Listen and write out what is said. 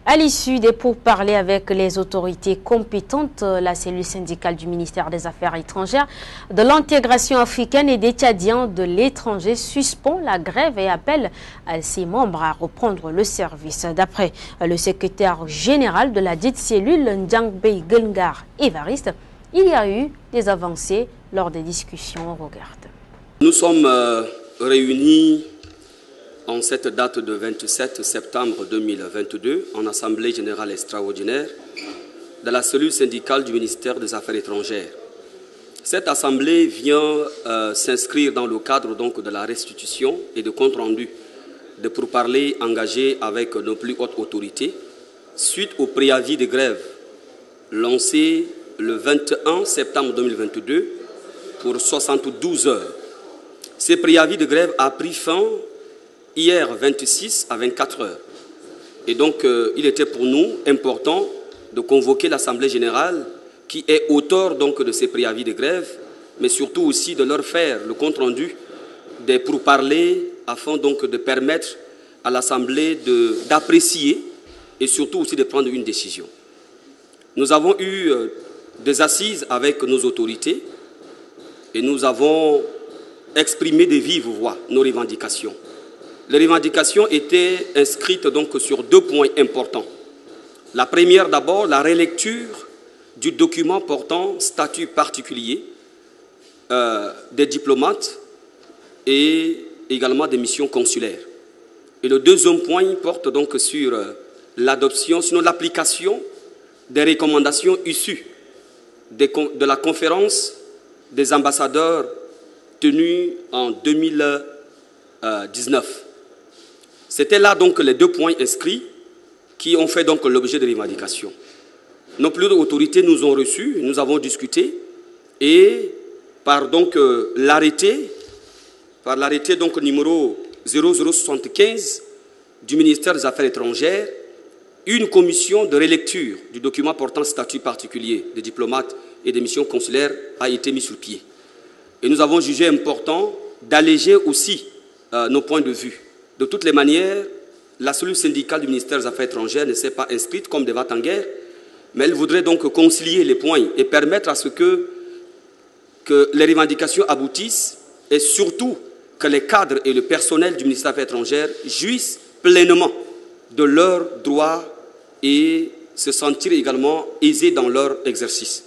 À l'issue des pourparlers avec les autorités compétentes, la cellule syndicale du ministère des Affaires étrangères, de l'intégration africaine et des Tchadiens de l'étranger suspend la grève et appelle ses membres à reprendre le service. D'après le secrétaire général de la dite cellule, Ndiangbei Gengar Évariste, il y a eu des avancées lors des discussions. On regarde. Nous sommes réunis en cette date de 27 septembre 2022, en Assemblée générale extraordinaire de la cellule syndicale du ministère des Affaires étrangères. Cette assemblée vient s'inscrire dans le cadre donc de la restitution et de compte rendu de pourparlers engagés avec nos plus hautes autorités suite au préavis de grève lancé le 21 septembre 2022 pour 72 heures. Ce préavis de grève a pris fin hier 26 à 24 heures. Et donc, il était pour nous important de convoquer l'Assemblée générale qui est auteur donc, de ces préavis de grève, mais surtout aussi de leur faire le compte-rendu des pourparlers afin donc de permettre à l'Assemblée d'apprécier et surtout aussi de prendre une décision. Nous avons eu des assises avec nos autorités et nous avons exprimé de vive voix nos revendications. Les revendications étaient inscrites donc sur deux points importants. La première d'abord, la relecture du document portant statut particulier des diplomates et également des missions consulaires. Et le deuxième point porte donc sur l'adoption, sinon l'application des recommandations issues de la conférence des ambassadeurs tenue en 2019. C'était là donc les deux points inscrits qui ont fait donc l'objet de revendications. Nos plus hautes autorités nous ont reçus, nous avons discuté et par donc l'arrêté donc numéro 0075 du ministère des Affaires étrangères, une commission de relecture du document portant statut particulier des diplomates et des missions consulaires a été mise sur pied. Et nous avons jugé important d'alléger aussi nos points de vue. De toutes les manières, la cellule syndicale du ministère des Affaires étrangères ne s'est pas inscrite comme des va-t-en-guerre, mais elle voudrait donc concilier les points et permettre à ce que les revendications aboutissent et surtout que les cadres et le personnel du ministère des Affaires étrangères jouissent pleinement de leurs droits et se sentir également aisés dans leur exercice.